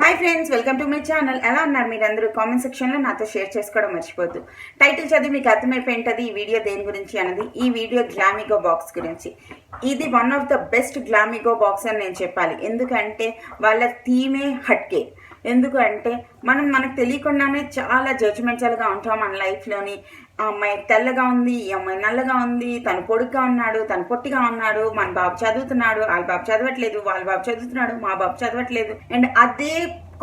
Hi friends, welcome to my channel. ఎలా ఉన్నారు మీరందరూ? కామెంట్ సెక్షన్లో నాతో షేర్ చేసుకోవడం మర్చిపోద్దు. టైటిల్ చదివి మీకు అర్థమైపోయి ఉంటుంది ఈ వీడియో దేని గురించి అన్నది. ఈ వీడియో గ్లామిగో బాక్స్ గురించి. ఇది one of the best Glamigo box అని నేను చెప్పాలి. ఎందుకంటే వాళ్ళ థీమే హట్కే. ఎందుకంటే మనకు తెలియకుండానే చాలా జడ్జిమెంటల్గా ఉంటాం మన లైఫ్లోని. ఆ అమ్మాయి తెల్లగా ఉంది, ఈ అమ్మాయి నల్లగా ఉంది, తను పొడుగ్గా ఉన్నాడు, తను పొట్టిగా ఉన్నాడు, మన బాబు చదువుతున్నాడు, వాళ్ళ బాబు చదవట్లేదు, వాళ్ళ బాబు చదువుతున్నాడు, మా బాబు చదవట్లేదు. అండ్ అదే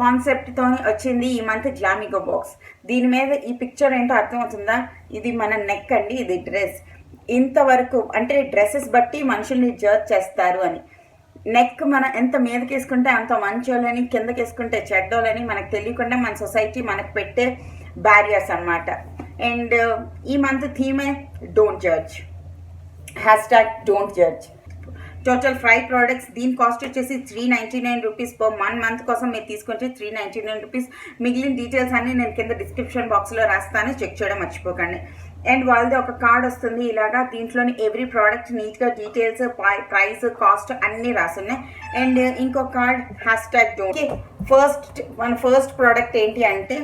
కాన్సెప్ట్తో వచ్చింది ఈ మంత్ గ్లామిగో బాక్స్. దీని మీద ఈ పిక్చర్ ఏంటో అర్థమవుతుందా? ఇది మన నెక్ అండి, ఇది డ్రెస్. ఇంతవరకు అంటే డ్రెస్సెస్ బట్టి మనుషుల్ని జడ్జ్ చేస్తారు అని. నెక్ మనం ఎంత మీదకి వేసుకుంటే అంత మంచోళ్ళని, కిందకి వేసుకుంటే చెడ్డోళ్ళని మనకు తెలియకుండా మన సొసైటీ మనకు పెట్టే బ్యారియర్స్ అన్నమాట. అండ్ ఈ మంత్ థీమే don't judge, #don't judge. Total 5 products. దీని కాస్ట్ వచ్చేసి 399 రూపీస్ పర్ మంత్ కోసం మీరు తీసుకుంటే 399 రూపీస్. మిగిలిన డీటెయిల్స్ అన్ని నేను కింద డిస్క్రిప్షన్ బాక్స్లో రాస్తాను, చెక్ చేయడం మర్చిపోకండి. అండ్ వాళ్ళది ఒక కార్డ్ వస్తుంది ఇలాగా, దీంట్లోని ఎవ్రీ ప్రోడక్ట్ నీట్గా డీటెయిల్స్, ప్రైస్, కాస్ట్ అన్నీ రాసున్నాయి. అండ్ ఇంకో కార్డ్ #డోంట్. మన ఫస్ట్ ప్రోడక్ట్ ఏంటి అంటే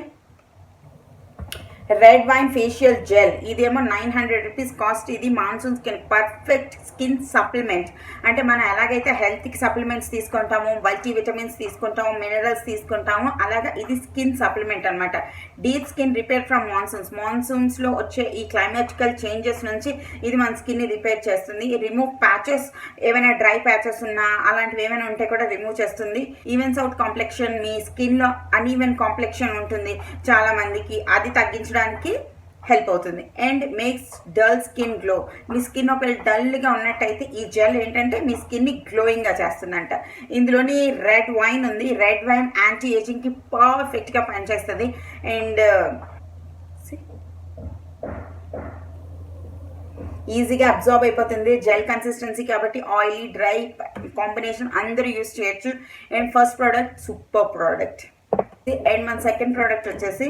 రెడ్ వైన్ ఫేషియల్ జెల్. ఇదేమో 900 రూపీస్ కాస్ట్. ఇది monsoon skin perfect skin supplement. అంటే మనం ఎలాగైతే హెల్త్కి సప్లిమెంట్స్ తీసుకుంటాము, మల్టీ విటమిన్స్ తీసుకుంటాము, మినరల్స్ తీసుకుంటాము, అలాగా ఇది స్కిన్ సప్లిమెంట్ అనమాట. డీప్ స్కిన్ రిపేర్ ఫ్రమ్ మాన్సూన్స్లో వచ్చే ఈ క్లైమాటికల్ చేంజెస్ నుంచి ఇది మన స్కిన్ని రిపేర్ చేస్తుంది. రిమూవ్ ప్యాచెస్, ఏమైనా డ్రై ప్యాచెస్ ఉన్నా అలాంటివి ఏమైనా ఉంటే కూడా రిమూవ్ చేస్తుంది. ఈవెన్స్ అవుట్ కాంప్లెక్షన్, మీ స్కిన్లో అన్ఈవెన్ కాంప్లెక్షన్ ఉంటుంది చాలా మందికి, అది తగ్గించడం హెల్ప్ అవుతుంది. And makes dull skin glow. Me skin ఒకవేళ డల్గా ఉన్నట్టయితే ఈ జెల్ ఏంటంటే మీ స్కిన్ని గ్లోయింగ్గా చేస్తుందంట. ఇందులోని రెడ్ వైన్ ఉంది. రెడ్ వైన్ యాంటీ ఏజింగ్కి పర్ఫెక్ట్గా పనిచేస్తుంది. అండ్ ఈజీగా అబ్జార్బ్ అయిపోతుంది. జెల్ కన్సిస్టెన్సీ కాబట్టి ఆయిలీ డ్రై కాంబినేషన్ అందరూ యూజ్ చేయొచ్చు. And first product super product. And మన సెకండ్ ప్రోడక్ట్ వచ్చేసి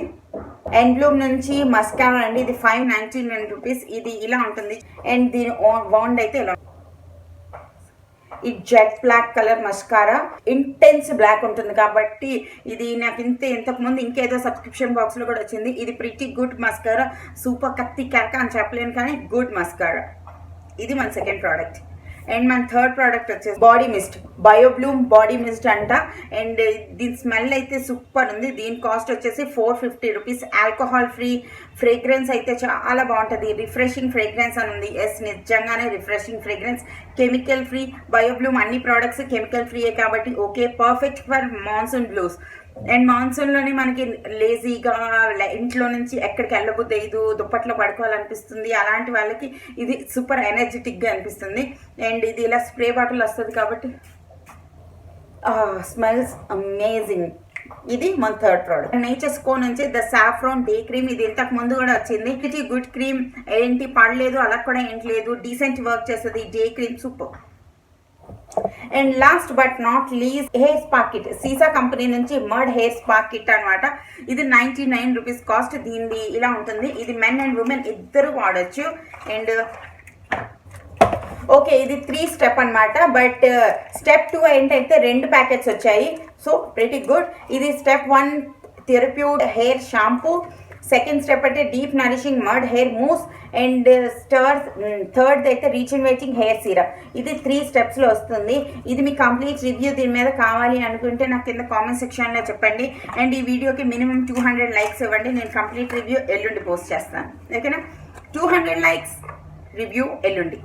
ఎన్బ్లూమ్ నుంచి మస్కారా అండి. ఇది 599 రూపీస్. ఇది ఇలా ఉంటుంది. అండ్ దీని బాండ్ అయితే ఇలా, ఈ jet black colour mascara, intense black ఉంటుంది కాబట్టి ఇది నాకు ఇంతకుముందు ఇంకేదో సబ్స్క్రిప్షన్ బాక్స్లో కూడా వచ్చింది. ఇది ప్రిటీ గుడ్ మస్కారా. సూపర్ కత్తి కేక అని చెప్పలేను కానీ గుడ్ మస్కారా. ఇది మన సెకండ్ ప్రోడక్ట్. అండ్ మన థర్డ్ ప్రోడక్ట్ వచ్చేసి బాడీ మిస్ట్, బయోబ్లూమ్ బాడీ మిస్ట్ అంట. అండ్ దీని స్మెల్ అయితే సూపర్ ఉంది. దీని కాస్ట్ వచ్చేసి 450 రూపీస్. ఆల్కహాల్ ఫ్రీ ఫ్రేగ్రెన్స్ అయితే చాలా బాగుంటుంది. రిఫ్రెషింగ్ ఫ్రేగ్రెన్స్ అని ఉంది. ఎస్, నిజంగానే refreshing fragrance. Chemical free. Biobloom అన్ని ప్రోడక్ట్స్ కెమికల్ ఫ్రీయే కాబట్టి okay, perfect for monsoon blues. And మాన్సూన్లోనే మనకి లేజీగా ఇంట్లో నుంచి ఎక్కడికి వెళ్ళబుద్ది అయ్యదు, దుప్పట్లో పడుకోవాలనిపిస్తుంది, అలాంటి వాళ్ళకి ఇది సూపర్ ఎనర్జెటిక్గా అనిపిస్తుంది. అండ్ ఇది ఇలా స్ప్రే బాటిల్ వస్తుంది కాబట్టి స్మెల్స్ అమేజింగ్. ఇది మన థర్డ్ ప్రోడక్ట్. నేచర్స్ కో నుంచి ద సాఫ్రాన్ డే క్రీమ్. ఇది ఇంతకు ముందు కూడా వచ్చింది. ఇది గుడ్ క్రీమ్, ఏంటి పడలేదు అలా కూడా ఏంటి లేదు, డీసెంట్ వర్క్ చేస్తుంది. Day cream super. And last but not least hair spa kit. సీసా కంపెనీ నుంచి మడ్ హెయిర్ స్పా కిట్ అనమాట. ఇది 99 రూపీస్ కాస్ట్. దీనిది ఇలా ఉంటుంది. ఇది మెన్ అండ్ ఉమెన్ ఇద్దరు వాడచ్చు. అండ్ ఓకే, ఇది 3 స్టెప్ అనమాట. బట్ స్టెప్ 2 ఏంటంటే 2 ప్యాకెట్స్ వచ్చాయి. So pretty good. ఇది step 1 therapeutic hair shampoo. Second step అంటే deep nourishing mud hair mousse. And third అయితే రీజనరేటింగ్ హెయిర్ సీరమ్. ఇది 3 స్టెప్స్లో వస్తుంది. ఇది మీ కంప్లీట్ రివ్యూ దీని మీద కావాలి అనుకుంటే నాకు కింద కామెంట్ సెక్షన్లో చెప్పండి. అండ్ ఈ వీడియోకి మినిమం 200 లైక్స్ ఇవ్వండి. నేను కంప్లీట్ రివ్యూ ఎల్లుండి పోస్ట్ చేస్తాను. ఓకేనా? 200 లైక్స్, రివ్యూ ఎల్లుండి.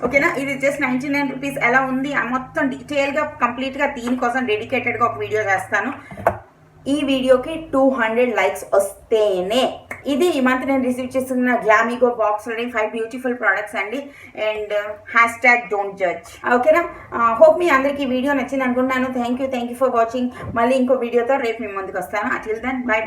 ఓకేనా? ఇది జస్ట్ 99 రూపీస్. ఎలా ఉంది మొత్తం డీటెయిల్గా కంప్లీట్గా దీనికోసం డెడికేటెడ్గా ఒక వీడియో చేస్తాను. ఈ వీడియోకి 200 లైక్స్ వస్తేనే. ఇది ఈ మంత్ నేను రిసీవ్ చేస్తున్న గ్లామిగో బాక్స్లోని 5 బ్యూటిఫుల్ ప్రోడక్ట్స్ అండి. And #don't judge. ఓకేనా? హోప్ మీ అందరికీ వీడియో నచ్చింది అనుకుంటున్నాను. Thank you for watching. మళ్ళీ ఇంకో వీడియోతో రేపు మీ ముందుకు వస్తాను. అటిల్ దెన్, బై.